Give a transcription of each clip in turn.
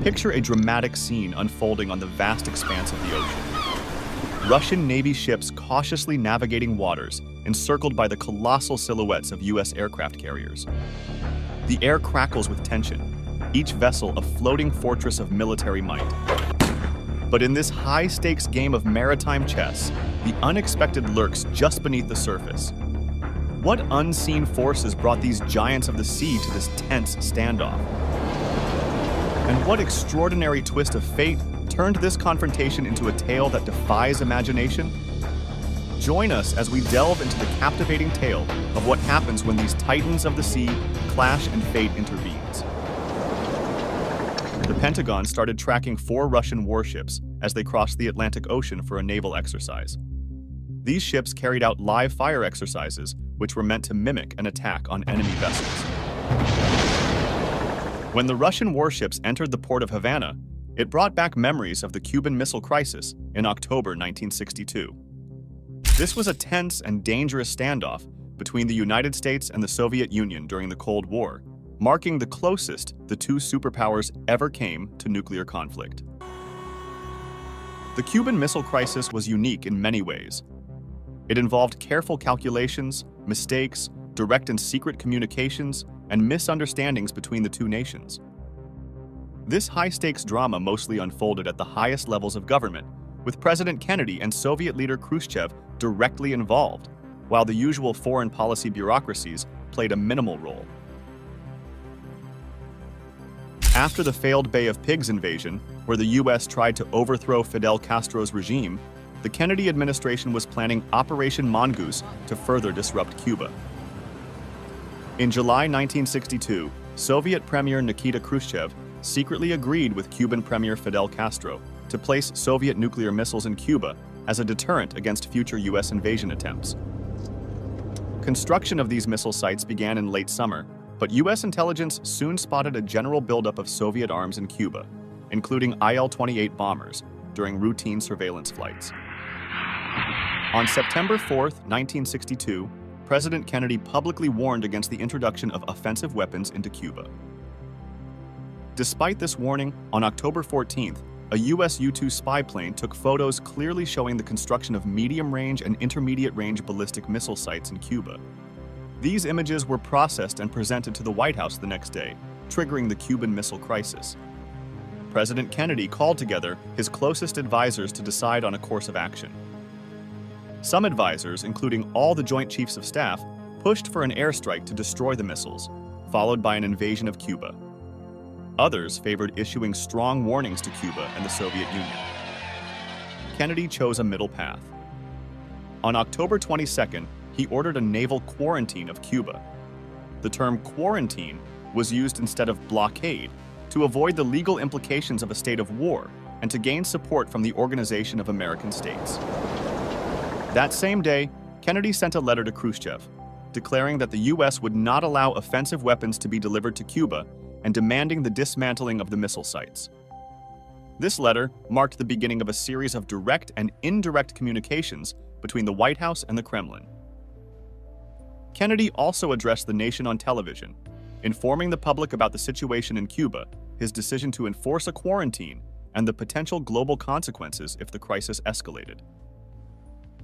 Picture a dramatic scene unfolding on the vast expanse of the ocean. Russian Navy ships cautiously navigating waters, encircled by the colossal silhouettes of U.S. aircraft carriers. The air crackles with tension, each vessel a floating fortress of military might. But in this high-stakes game of maritime chess, the unexpected lurks just beneath the surface. What unseen forces brought these giants of the sea to this tense standoff? And what extraordinary twist of fate turned this confrontation into a tale that defies imagination? Join us as we delve into the captivating tale of what happens when these titans of the sea clash and fate intervenes. The Pentagon started tracking 4 Russian warships as they crossed the Atlantic Ocean for a naval exercise. These ships carried out live fire exercises, which were meant to mimic an attack on enemy vessels. When the Russian warships entered the port of Havana, it brought back memories of the Cuban Missile Crisis in October 1962. This was a tense and dangerous standoff between the United States and the Soviet Union during the Cold War, marking the closest the two superpowers ever came to nuclear conflict. The Cuban Missile Crisis was unique in many ways. It involved careful calculations, mistakes, direct and secret communications, and misunderstandings between the two nations. This high-stakes drama mostly unfolded at the highest levels of government, with President Kennedy and Soviet leader Khrushchev directly involved, while the usual foreign policy bureaucracies played a minimal role. After the failed Bay of Pigs invasion, where the U.S. tried to overthrow Fidel Castro's regime, the Kennedy administration was planning Operation Mongoose to further disrupt Cuba. In July 1962, Soviet Premier Nikita Khrushchev secretly agreed with Cuban Premier Fidel Castro to place Soviet nuclear missiles in Cuba as a deterrent against future U.S. invasion attempts. Construction of these missile sites began in late summer, but U.S. intelligence soon spotted a general buildup of Soviet arms in Cuba, including IL-28 bombers, during routine surveillance flights. On September 4, 1962, President Kennedy publicly warned against the introduction of offensive weapons into Cuba. Despite this warning, on October 14th, a U.S. U-2 spy plane took photos clearly showing the construction of medium-range and intermediate-range ballistic missile sites in Cuba. These images were processed and presented to the White House the next day, triggering the Cuban Missile Crisis. President Kennedy called together his closest advisors to decide on a course of action. Some advisors, including all the Joint Chiefs of Staff, pushed for an airstrike to destroy the missiles, followed by an invasion of Cuba. Others favored issuing strong warnings to Cuba and the Soviet Union. Kennedy chose a middle path. On October 22nd, he ordered a naval quarantine of Cuba. The term quarantine was used instead of blockade to avoid the legal implications of a state of war and to gain support from the Organization of American States. That same day, Kennedy sent a letter to Khrushchev, declaring that the U.S. would not allow offensive weapons to be delivered to Cuba and demanding the dismantling of the missile sites. This letter marked the beginning of a series of direct and indirect communications between the White House and the Kremlin. Kennedy also addressed the nation on television, informing the public about the situation in Cuba, his decision to enforce a quarantine, and the potential global consequences if the crisis escalated.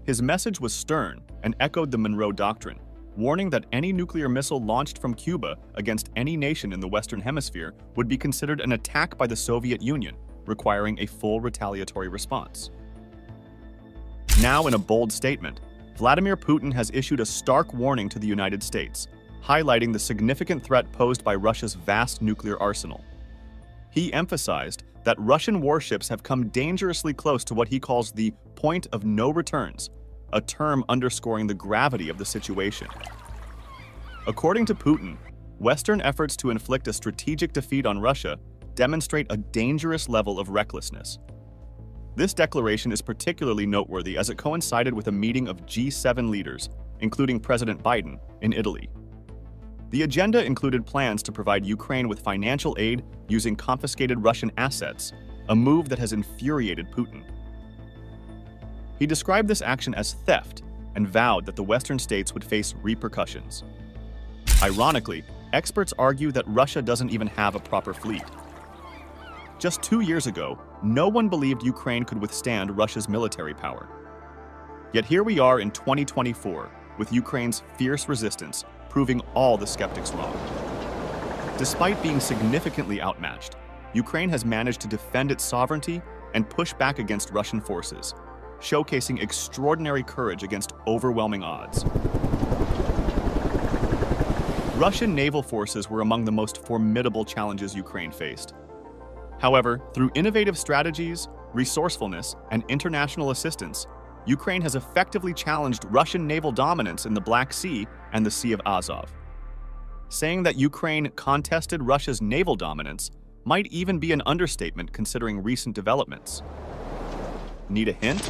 His message was stern and echoed the Monroe Doctrine, warning that any nuclear missile launched from Cuba against any nation in the Western Hemisphere would be considered an attack by the Soviet Union, requiring a full retaliatory response. Now, in a bold statement, Vladimir Putin has issued a stark warning to the United States, highlighting the significant threat posed by Russia's vast nuclear arsenal. He emphasized that Russian warships have come dangerously close to what he calls the point of no returns, a term underscoring the gravity of the situation. According to Putin, Western efforts to inflict a strategic defeat on Russia demonstrate a dangerous level of recklessness. This declaration is particularly noteworthy as it coincided with a meeting of G7 leaders, including President Biden, in Italy. The agenda included plans to provide Ukraine with financial aid using confiscated Russian assets, a move that has infuriated Putin. He described this action as theft and vowed that the Western states would face repercussions. Ironically, experts argue that Russia doesn't even have a proper fleet. Just 2 years ago, no one believed Ukraine could withstand Russia's military power. Yet here we are in 2024, with Ukraine's fierce resistance proving all the skeptics wrong. Despite being significantly outmatched, Ukraine has managed to defend its sovereignty and push back against Russian forces, showcasing extraordinary courage against overwhelming odds. Russian naval forces were among the most formidable challenges Ukraine faced. However, through innovative strategies, resourcefulness, and international assistance, Ukraine has effectively challenged Russian naval dominance in the Black Sea and the Sea of Azov. Saying that Ukraine contested Russia's naval dominance might even be an understatement considering recent developments. Need a hint?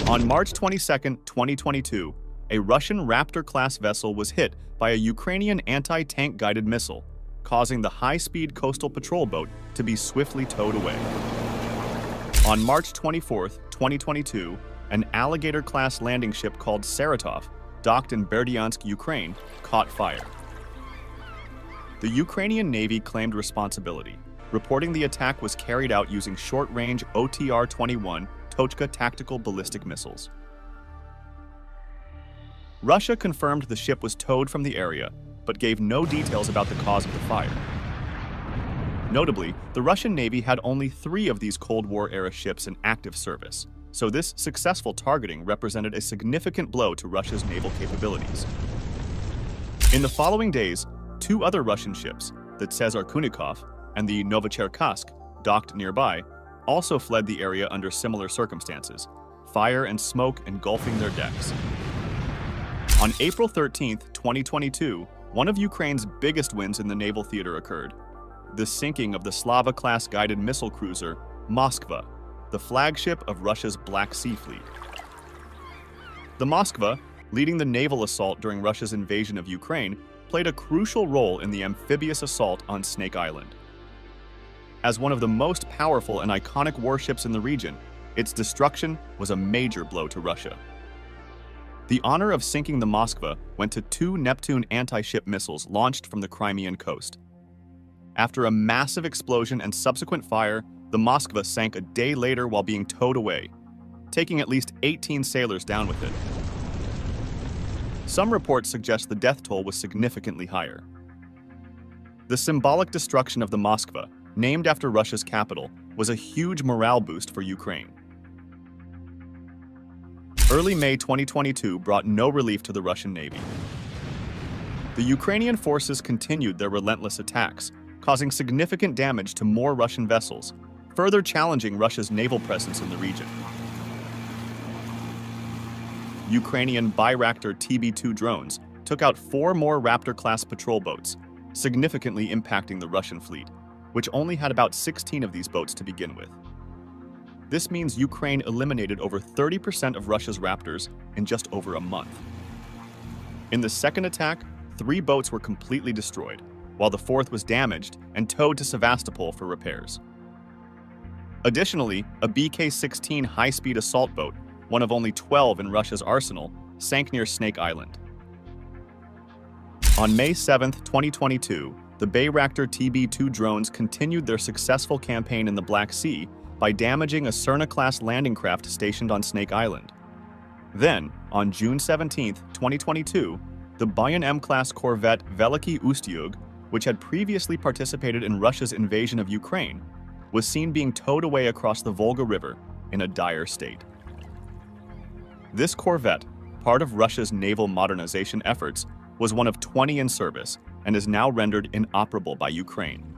On March 22, 2022, a Russian Raptor-class vessel was hit by a Ukrainian anti-tank guided missile, causing the high-speed coastal patrol boat to be swiftly towed away. On March 24, 2022, an Alligator-class landing ship called Saratov, docked in Berdyansk, Ukraine, caught fire. The Ukrainian Navy claimed responsibility, reporting the attack was carried out using short-range OTR-21 Tochka tactical ballistic missiles. Russia confirmed the ship was towed from the area, but gave no details about the cause of the fire. Notably, the Russian Navy had only 3 of these Cold War-era ships in active service, so this successful targeting represented a significant blow to Russia's naval capabilities. In the following days, 2 other Russian ships, the Tsezar Kunikov and the Novocherkassk, docked nearby, also fled the area under similar circumstances, fire and smoke engulfing their decks. On April 13, 2022, one of Ukraine's biggest wins in the naval theater occurred: the sinking of the Slava-class guided missile cruiser Moskva, the flagship of Russia's Black Sea Fleet. The Moskva, leading the naval assault during Russia's invasion of Ukraine, played a crucial role in the amphibious assault on Snake Island. As one of the most powerful and iconic warships in the region, its destruction was a major blow to Russia. The honor of sinking the Moskva went to 2 Neptune anti-ship missiles launched from the Crimean coast. After a massive explosion and subsequent fire, the Moskva sank a day later while being towed away, taking at least 18 sailors down with it. Some reports suggest the death toll was significantly higher. The symbolic destruction of the Moskva, named after Russia's capital, was a huge morale boost for Ukraine. Early May 2022 brought no relief to the Russian Navy. The Ukrainian forces continued their relentless attacks, causing significant damage to more Russian vessels, further challenging Russia's naval presence in the region. Ukrainian Bayraktar TB2 drones took out 4 more Raptor-class patrol boats, significantly impacting the Russian fleet, which only had about 16 of these boats to begin with. This means Ukraine eliminated over 30% of Russia's Raptors in just over a month. In the second attack, 3 boats were completely destroyed, while the 4th was damaged and towed to Sevastopol for repairs. Additionally, a BK-16 high-speed assault boat, one of only 12 in Russia's arsenal, sank near Snake Island. On May 7, 2022, the Bayraktar TB2 drones continued their successful campaign in the Black Sea by damaging a Cerna-class landing craft stationed on Snake Island. Then, on June 17, 2022, the Bayan M-class corvette Veliki Ustyug, which had previously participated in Russia's invasion of Ukraine, was seen being towed away across the Volga River in a dire state. This corvette, part of Russia's naval modernization efforts, was one of 20 in service and is now rendered inoperable by Ukraine.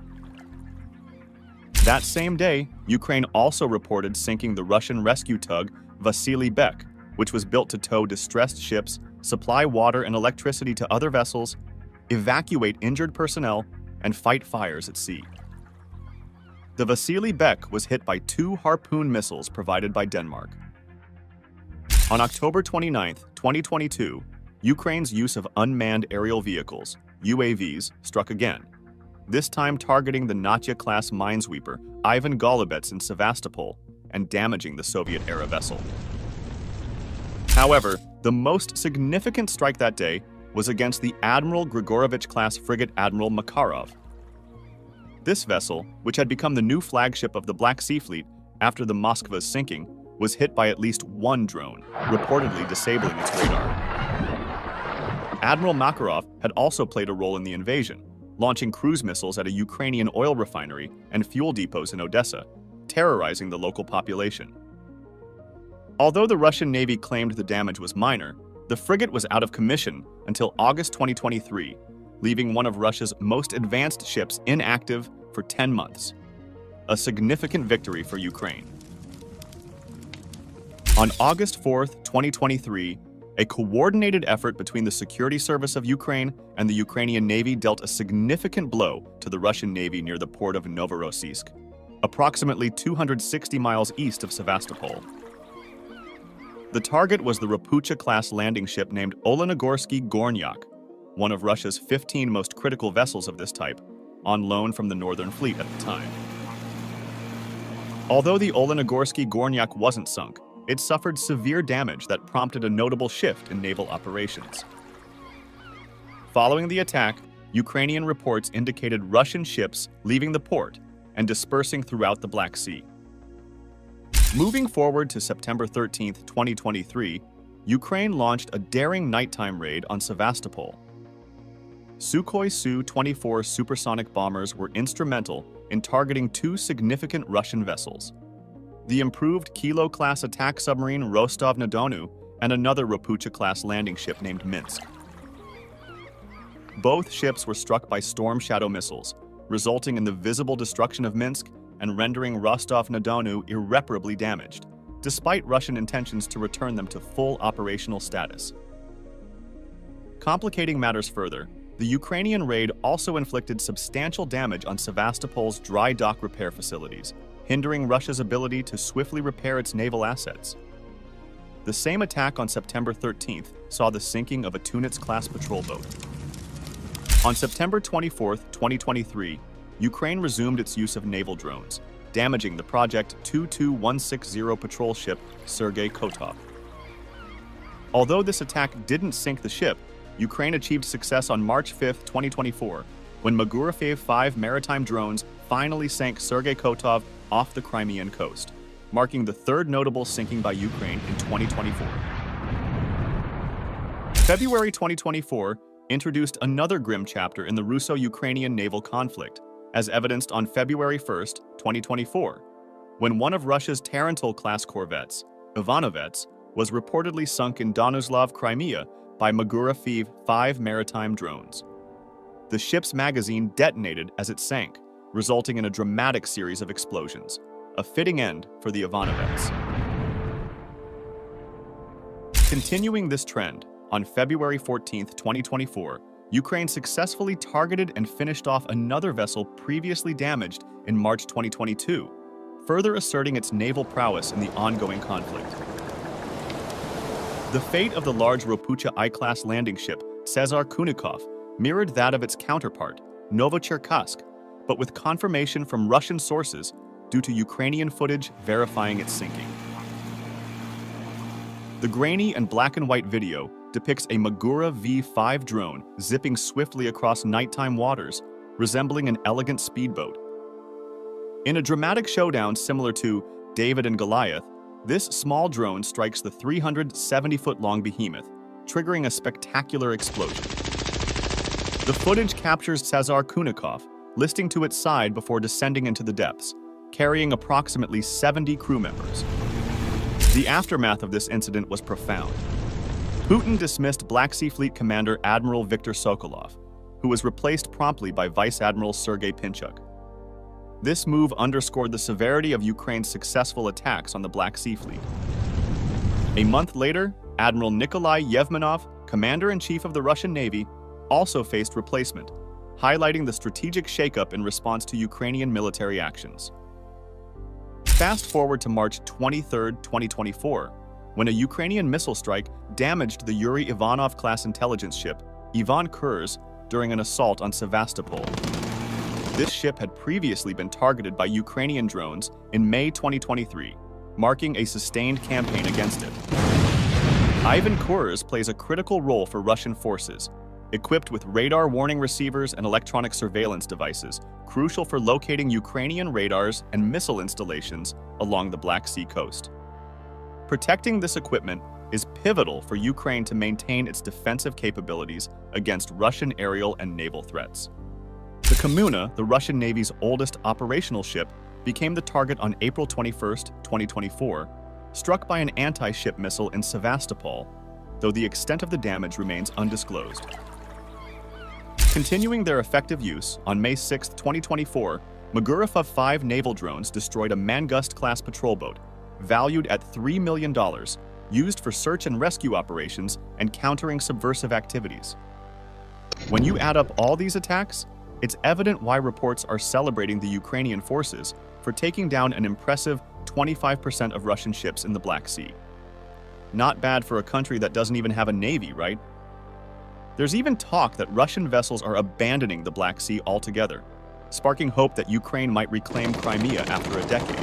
That same day, Ukraine also reported sinking the Russian rescue tug Vasily Bek, which was built to tow distressed ships, supply water and electricity to other vessels, evacuate injured personnel, and fight fires at sea. The Vasily Bek was hit by 2 Harpoon missiles provided by Denmark. On October 29, 2022, Ukraine's use of unmanned aerial vehicles, UAVs, struck again, this time targeting the Natya-class minesweeper Ivan Golubets in Sevastopol and damaging the Soviet-era vessel. However, the most significant strike that day was against the Admiral Grigorovich-class frigate Admiral Makarov. This vessel, which had become the new flagship of the Black Sea Fleet after the Moskva's sinking, was hit by at least one drone, reportedly disabling its radar. Admiral Makarov had also played a role in the invasion, launching cruise missiles at a Ukrainian oil refinery and fuel depots in Odessa, terrorizing the local population. Although the Russian Navy claimed the damage was minor, the frigate was out of commission until August 2023, leaving one of Russia's most advanced ships inactive for 10 months. A significant victory for Ukraine. On August 4, 2023, a coordinated effort between the Security Service of Ukraine and the Ukrainian Navy dealt a significant blow to the Russian Navy near the port of Novorossiysk, approximately 260 miles east of Sevastopol. The target was the Rapucha-class landing ship named Olenogorsky Gornyak, one of Russia's 15 most critical vessels of this type, on loan from the Northern Fleet at the time. Although the Olenogorsky Gornyak wasn't sunk, it suffered severe damage that prompted a notable shift in naval operations. Following the attack, Ukrainian reports indicated Russian ships leaving the port and dispersing throughout the Black Sea. Moving forward to September 13, 2023, Ukraine launched a daring nighttime raid on Sevastopol. Sukhoi Su-24 supersonic bombers were instrumental in targeting two significant Russian vessels: the improved Kilo-class attack submarine Rostov-na-Donu and another Rapucha-class landing ship named Minsk. Both ships were struck by Storm Shadow missiles, resulting in the visible destruction of Minsk and rendering Rostov-na-Donu irreparably damaged, despite Russian intentions to return them to full operational status. Complicating matters further, the Ukrainian raid also inflicted substantial damage on Sevastopol's dry dock repair facilities, hindering Russia's ability to swiftly repair its naval assets. The same attack on September 13th saw the sinking of a Tunets-class patrol boat. On September 24, 2023, Ukraine resumed its use of naval drones, damaging the Project 22160 patrol ship Sergei Kotov. Although this attack didn't sink the ship, Ukraine achieved success on March 5, 2024, when Magurafev 5 maritime drones finally sank Sergei Kotov off the Crimean coast, marking the third notable sinking by Ukraine in 2024. February 2024 introduced another grim chapter in the Russo-Ukrainian naval conflict, as evidenced on February 1, 2024, when one of Russia's Tarantul-class corvettes, Ivanovets, was reportedly sunk in Donuslav, Crimea, by Magurafev 5 maritime drones. The ship's magazine detonated as it sank, resulting in a dramatic series of explosions, a fitting end for the Ivanovets. Continuing this trend, on February 14, 2024, Ukraine successfully targeted and finished off another vessel previously damaged in March 2022, further asserting its naval prowess in the ongoing conflict. The fate of the large Rapucha I-class landing ship Cesar Kunikov mirrored that of its counterpart, Novocherkassk, but with confirmation from Russian sources due to Ukrainian footage verifying its sinking. The grainy and black and white video depicts a Magura V-5 drone zipping swiftly across nighttime waters, resembling an elegant speedboat. In a dramatic showdown similar to David and Goliath, this small drone strikes the 370-foot-long behemoth, triggering a spectacular explosion. The footage captures Cesar Kunikov listing to its side before descending into the depths, carrying approximately 70 crew members. The aftermath of this incident was profound. Putin dismissed Black Sea Fleet Commander Admiral Viktor Sokolov, who was replaced promptly by Vice Admiral Sergei Pinchuk. This move underscored the severity of Ukraine's successful attacks on the Black Sea Fleet. A month later, Admiral Nikolai Yevmenov, Commander-in-Chief of the Russian Navy, also faced replacement, highlighting the strategic shakeup in response to Ukrainian military actions. Fast forward to March 23, 2024, when a Ukrainian missile strike damaged the Yuri Ivanov-class intelligence ship Ivan Kurs during an assault on Sevastopol. This ship had previously been targeted by Ukrainian drones in May 2023, marking a sustained campaign against it. Ivan Kurs plays a critical role for Russian forces, equipped with radar warning receivers and electronic surveillance devices, crucial for locating Ukrainian radars and missile installations along the Black Sea coast. Protecting this equipment is pivotal for Ukraine to maintain its defensive capabilities against Russian aerial and naval threats. The Kommuna, the Russian Navy's oldest operational ship, became the target on April 21, 2024, struck by an anti-ship missile in Sevastopol, though the extent of the damage remains undisclosed. Continuing their effective use, on May 6, 2024, Magurov-5 naval drones destroyed a Mangust-class patrol boat, valued at $3 million, used for search and rescue operations and countering subversive activities. When you add up all these attacks, it's evident why reports are celebrating the Ukrainian forces for taking down an impressive 25% of Russian ships in the Black Sea. Not bad for a country that doesn't even have a navy, right? There's even talk that Russian vessels are abandoning the Black Sea altogether, sparking hope that Ukraine might reclaim Crimea after a decade.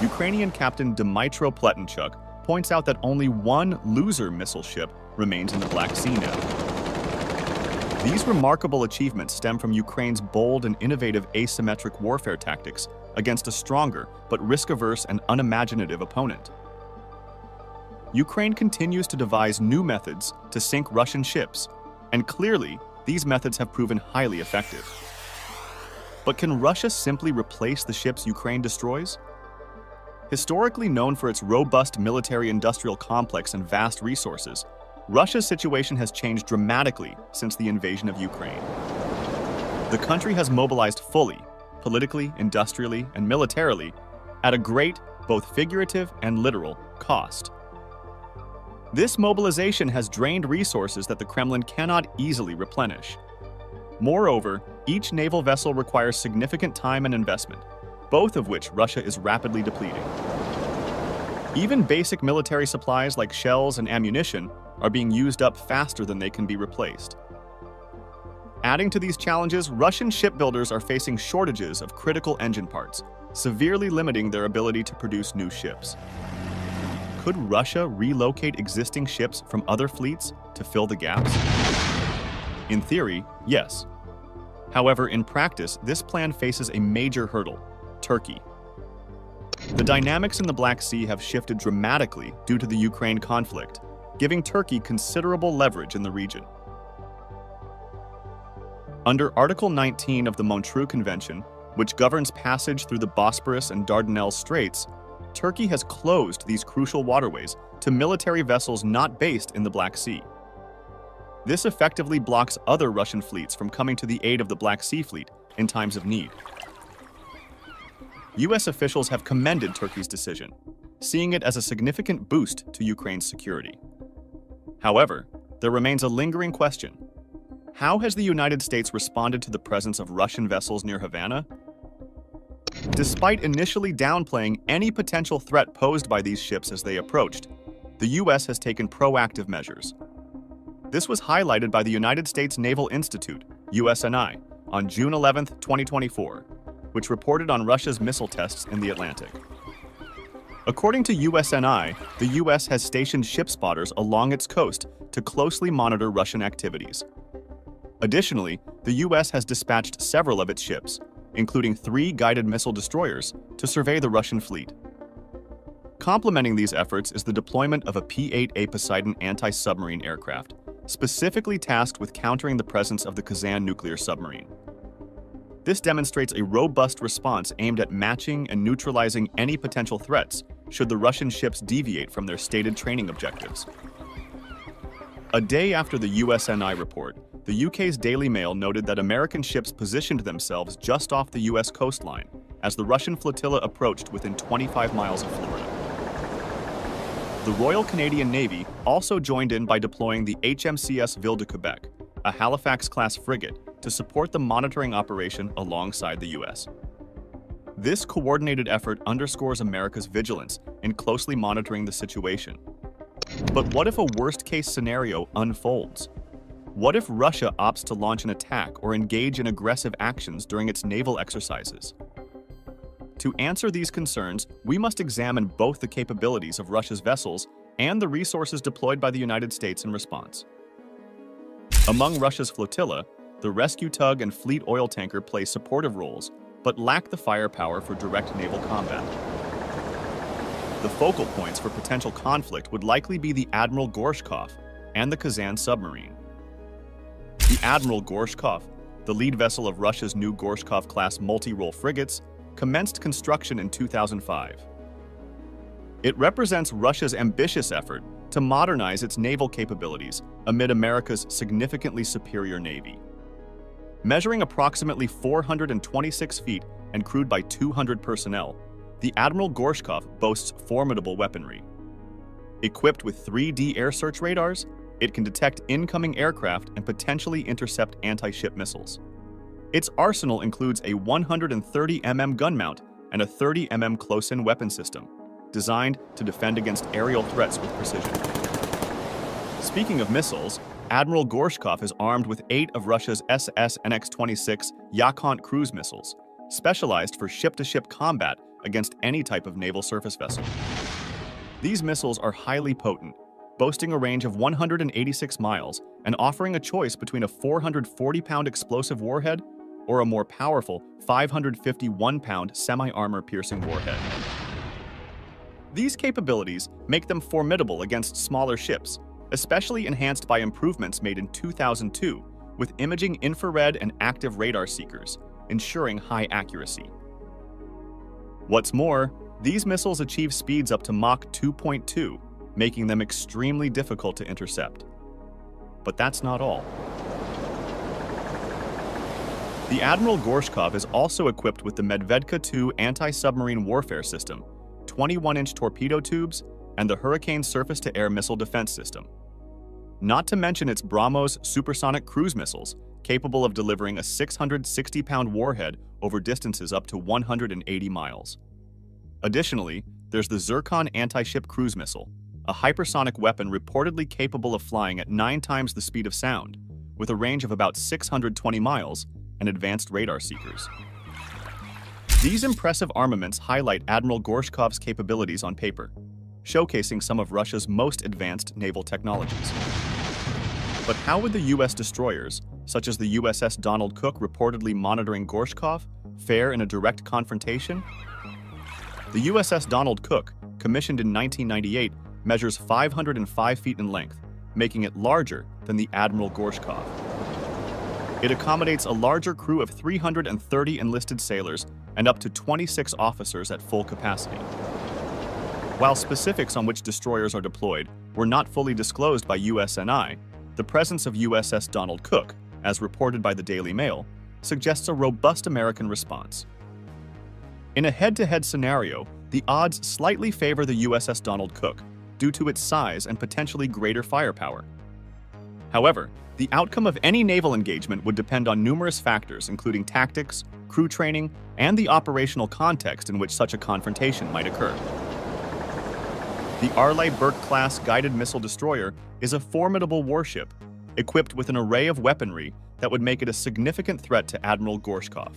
Ukrainian Captain Dmytro Pletenchuk points out that only one loser missile ship remains in the Black Sea now. These remarkable achievements stem from Ukraine's bold and innovative asymmetric warfare tactics against a stronger but risk-averse and unimaginative opponent. Ukraine continues to devise new methods to sink Russian ships, and clearly, these methods have proven highly effective. But can Russia simply replace the ships Ukraine destroys? Historically known for its robust military-industrial complex and vast resources, Russia's situation has changed dramatically since the invasion of Ukraine. The country has mobilized fully, politically, industrially, and militarily, at a great, both figurative and literal, cost. This mobilization has drained resources that the Kremlin cannot easily replenish. Moreover, each naval vessel requires significant time and investment, both of which Russia is rapidly depleting. Even basic military supplies like shells and ammunition are being used up faster than they can be replaced. Adding to these challenges, Russian shipbuilders are facing shortages of critical engine parts, severely limiting their ability to produce new ships. Could Russia relocate existing ships from other fleets to fill the gaps? In theory, yes. However, in practice, this plan faces a major hurdle: Turkey. The dynamics in the Black Sea have shifted dramatically due to the Ukraine conflict, giving Turkey considerable leverage in the region. Under Article 19 of the Montreux Convention, which governs passage through the Bosporus and Dardanelles Straits, Turkey has closed these crucial waterways to military vessels not based in the Black Sea. This effectively blocks other Russian fleets from coming to the aid of the Black Sea Fleet in times of need. U.S. officials have commended Turkey's decision, seeing it as a significant boost to Ukraine's security. However, there remains a lingering question. How has the United States responded to the presence of Russian vessels near Havana? Despite initially downplaying any potential threat posed by these ships as they approached, the U.S. has taken proactive measures. This was highlighted by the United States Naval Institute, USNI, on June 11, 2024, which reported on Russia's missile tests in the Atlantic. According to USNI, the U.S. has stationed ship spotters along its coast to closely monitor Russian activities. Additionally, the U.S. has dispatched several of its ships, including 3 guided missile destroyers, to survey the Russian fleet. Complementing these efforts is the deployment of a P-8A Poseidon anti-submarine aircraft, specifically tasked with countering the presence of the Kazan nuclear submarine. This demonstrates a robust response aimed at matching and neutralizing any potential threats should the Russian ships deviate from their stated training objectives. A day after the USNI report, the UK's Daily Mail noted that American ships positioned themselves just off the US coastline as the Russian flotilla approached within 25 miles of Florida. The Royal Canadian Navy also joined in by deploying the HMCS Ville de Quebec, a Halifax-class frigate, to support the monitoring operation alongside the U.S. This coordinated effort underscores America's vigilance in closely monitoring the situation. But what if a worst-case scenario unfolds? What if Russia opts to launch an attack or engage in aggressive actions during its naval exercises? To answer these concerns, we must examine both the capabilities of Russia's vessels and the resources deployed by the United States in response. Among Russia's flotilla, the rescue tug and fleet oil tanker play supportive roles, but lack the firepower for direct naval combat. The focal points for potential conflict would likely be the Admiral Gorshkov and the Kazan submarine. The Admiral Gorshkov, the lead vessel of Russia's new Gorshkov-class multi-role frigates, commenced construction in 2005. It represents Russia's ambitious effort to modernize its naval capabilities amid America's significantly superior navy. Measuring approximately 426 feet and crewed by 200 personnel, the Admiral Gorshkov boasts formidable weaponry. Equipped with 3D air search radars, it can detect incoming aircraft and potentially intercept anti-ship missiles. Its arsenal includes a 130 mm gun mount and a 30 mm close-in weapon system, designed to defend against aerial threats with precision. Speaking of missiles, Admiral Gorshkov is armed with 8 of Russia's SS NX-26 Yakhont cruise missiles, specialized for ship-to-ship combat against any type of naval surface vessel. These missiles are highly potent, boasting a range of 186 miles and offering a choice between a 440-pound explosive warhead or a more powerful 551-pound semi-armor piercing warhead. These capabilities make them formidable against smaller ships, especially enhanced by improvements made in 2002 with imaging infrared and active radar seekers, ensuring high accuracy. What's more, these missiles achieve speeds up to Mach 2.2, making them extremely difficult to intercept. But that's not all. The Admiral Gorshkov is also equipped with the Medvedka II anti-submarine warfare system, 21-inch torpedo tubes, and the Hurricane surface-to-air missile defense system. Not to mention its BrahMos supersonic cruise missiles, capable of delivering a 660-pound warhead over distances up to 180 miles. Additionally, there's the Zircon anti-ship cruise missile, a hypersonic weapon reportedly capable of flying at 9 times the speed of sound, with a range of about 620 miles and advanced radar seekers. These impressive armaments highlight Admiral Gorshkov's capabilities on paper, showcasing some of Russia's most advanced naval technologies. But how would the U.S. destroyers, such as the USS Donald Cook reportedly monitoring Gorshkov, fare in a direct confrontation? The USS Donald Cook, commissioned in 1998, measures 505 feet in length, making it larger than the Admiral Gorshkov. It accommodates a larger crew of 330 enlisted sailors and up to 26 officers at full capacity. While specifics on which destroyers are deployed were not fully disclosed by USNI, the presence of USS Donald Cook, as reported by the Daily Mail, suggests a robust American response. In a head-to-head scenario, the odds slightly favor the USS Donald Cook due to its size and potentially greater firepower. However, the outcome of any naval engagement would depend on numerous factors, including tactics, crew training, and the operational context in which such a confrontation might occur. The Arleigh Burke-class guided missile destroyer is a formidable warship, equipped with an array of weaponry that would make it a significant threat to Admiral Gorshkov.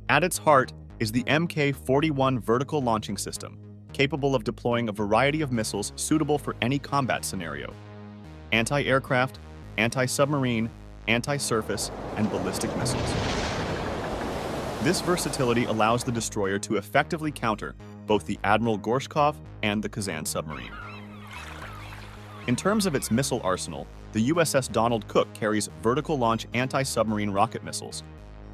At its heart is the Mk-41 vertical launching system, capable of deploying a variety of missiles suitable for any combat scenario: anti-aircraft, anti-submarine, anti-surface, and ballistic missiles. This versatility allows the destroyer to effectively counter both the Admiral Gorshkov and the Kazan submarine. In terms of its missile arsenal, the USS Donald Cook carries vertical launch anti-submarine rocket missiles,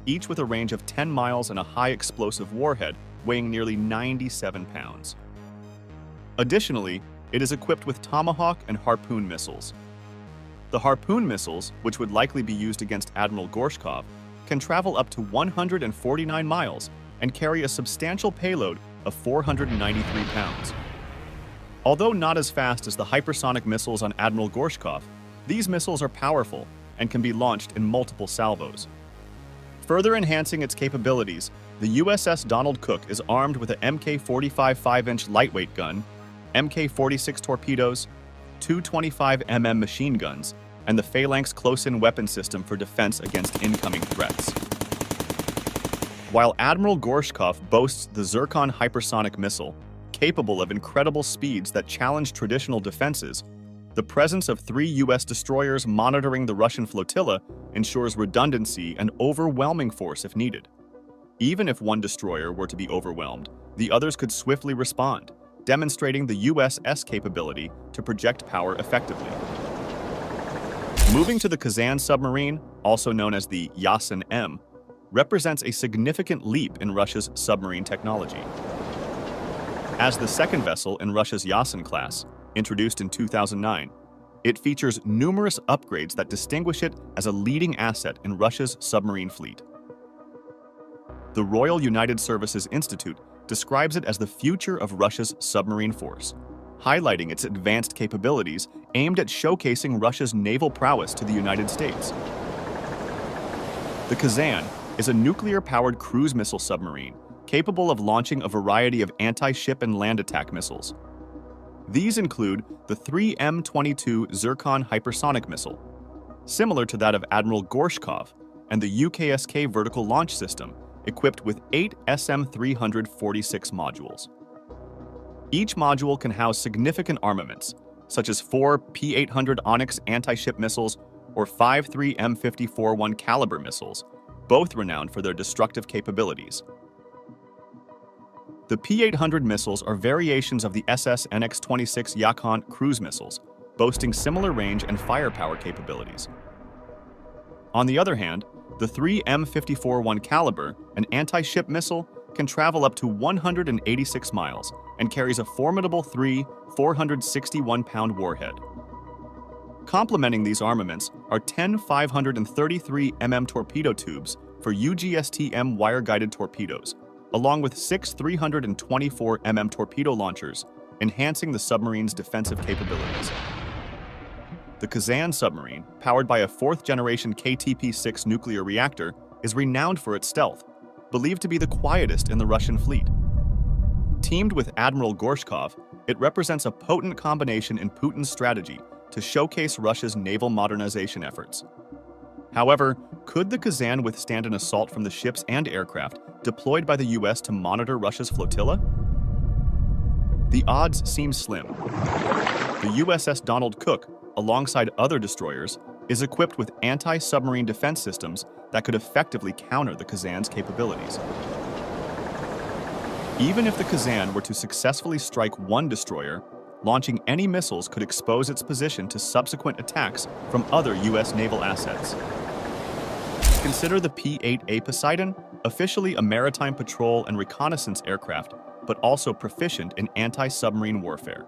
each with a range of 10 miles and a high explosive warhead weighing nearly 97 pounds. Additionally, it is equipped with Tomahawk and Harpoon missiles. The Harpoon missiles, which would likely be used against Admiral Gorshkov, can travel up to 149 miles and carry a substantial payload of 493 pounds. Although not as fast as the hypersonic missiles on Admiral Gorshkov, these missiles are powerful and can be launched in multiple salvos. Further enhancing its capabilities, the USS Donald Cook is armed with a Mk-45 5-inch lightweight gun, Mk-46 torpedoes, two 25mm machine guns, and the Phalanx close-in weapon system for defense against incoming threats. While Admiral Gorshkov boasts the Zircon hypersonic missile, Capable of incredible speeds that challenge traditional defenses, the presence of 3 U.S. destroyers monitoring the Russian flotilla ensures redundancy and overwhelming force if needed. Even if one destroyer were to be overwhelmed, the others could swiftly respond, demonstrating the US's capability to project power effectively. Moving to the Kazan submarine, also known as the Yasin M, represents a significant leap in Russia's submarine technology. As the second vessel in Russia's Yasin class, introduced in 2009, it features numerous upgrades that distinguish it as a leading asset in Russia's submarine fleet. The Royal United Services Institute describes it as the future of Russia's submarine force, highlighting its advanced capabilities aimed at showcasing Russia's naval prowess to the United States. The Kazan is a nuclear-powered cruise missile submarine capable of launching a variety of anti-ship and land attack missiles. These include the 3 M22 Zircon hypersonic missile, similar to that of Admiral Gorshkov, and the UKSK vertical launch system, equipped with 8 SM-346 modules. Each module can house significant armaments, such as 4 P-800 Onyx anti-ship missiles or 5 3 M54-1 caliber missiles, both renowned for their destructive capabilities. The P-800 missiles are variations of the SS NX-26 Yakhont cruise missiles, boasting similar range and firepower capabilities. On the other hand, the 3 M54-1 caliber, an anti-ship missile, can travel up to 186 miles and carries a formidable 3 461-pound warhead. Complementing these armaments are 10 533 mm torpedo tubes for UGSTM wire-guided torpedoes, along with 6 324 mm torpedo launchers, enhancing the submarine's defensive capabilities. The Kazan submarine, powered by a 4th-generation KTP-6 nuclear reactor, is renowned for its stealth, believed to be the quietest in the Russian fleet. Teamed with Admiral Gorshkov, it represents a potent combination in Putin's strategy to showcase Russia's naval modernization efforts. However, could the Kazan withstand an assault from the ships and aircraft deployed by the US to monitor Russia's flotilla? The odds seem slim. The USS Donald Cook, alongside other destroyers, is equipped with anti-submarine defense systems that could effectively counter the Kazan's capabilities. Even if the Kazan were to successfully strike one destroyer, launching any missiles could expose its position to subsequent attacks from other US naval assets. Consider the P-8A Poseidon, officially a maritime patrol and reconnaissance aircraft, but also proficient in anti-submarine warfare.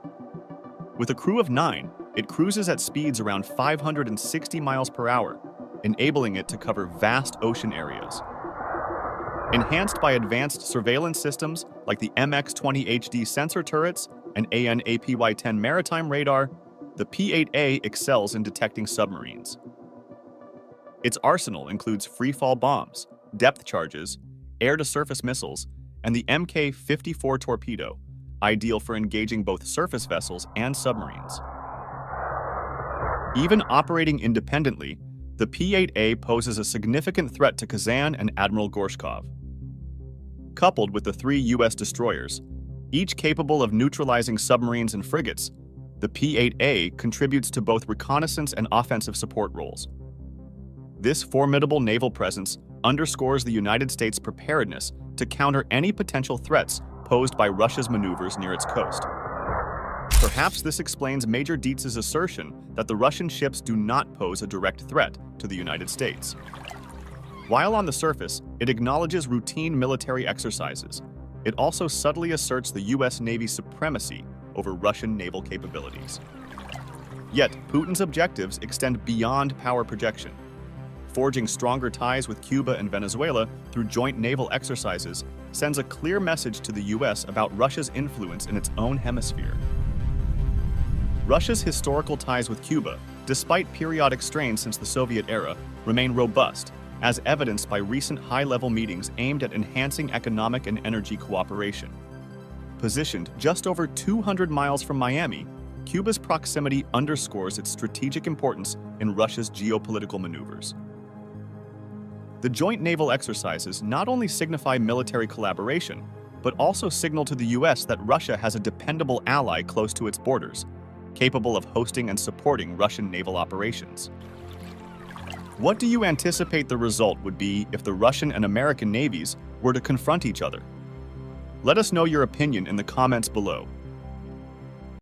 With a crew of 9, it cruises at speeds around 560 miles per hour, enabling it to cover vast ocean areas. Enhanced by advanced surveillance systems like the MX-20 HD sensor turrets and AN/APY-10 maritime radar, the P-8A excels in detecting submarines. Its arsenal includes free-fall bombs, depth charges, air-to-surface missiles, and the Mk-54 torpedo, ideal for engaging both surface vessels and submarines. Even operating independently, the P-8A poses a significant threat to Kazan and Admiral Gorshkov. Coupled with the 3 US destroyers, each capable of neutralizing submarines and frigates, the P-8A contributes to both reconnaissance and offensive support roles. This formidable naval presence underscores the United States' preparedness to counter any potential threats posed by Russia's maneuvers near its coast. Perhaps this explains Major Dietz's assertion that the Russian ships do not pose a direct threat to the United States. While on the surface, it acknowledges routine military exercises, it also subtly asserts the US Navy's supremacy over Russian naval capabilities. Yet, Putin's objectives extend beyond power projection. Forging stronger ties with Cuba and Venezuela through joint naval exercises sends a clear message to the US about Russia's influence in its own hemisphere. Russia's historical ties with Cuba, despite periodic strains since the Soviet era, remain robust, as evidenced by recent high-level meetings aimed at enhancing economic and energy cooperation. Positioned just over 200 miles from Miami, Cuba's proximity underscores its strategic importance in Russia's geopolitical maneuvers. The joint naval exercises not only signify military collaboration, but also signal to the US that Russia has a dependable ally close to its borders, capable of hosting and supporting Russian naval operations. What do you anticipate the result would be if the Russian and American navies were to confront each other? Let us know your opinion in the comments below.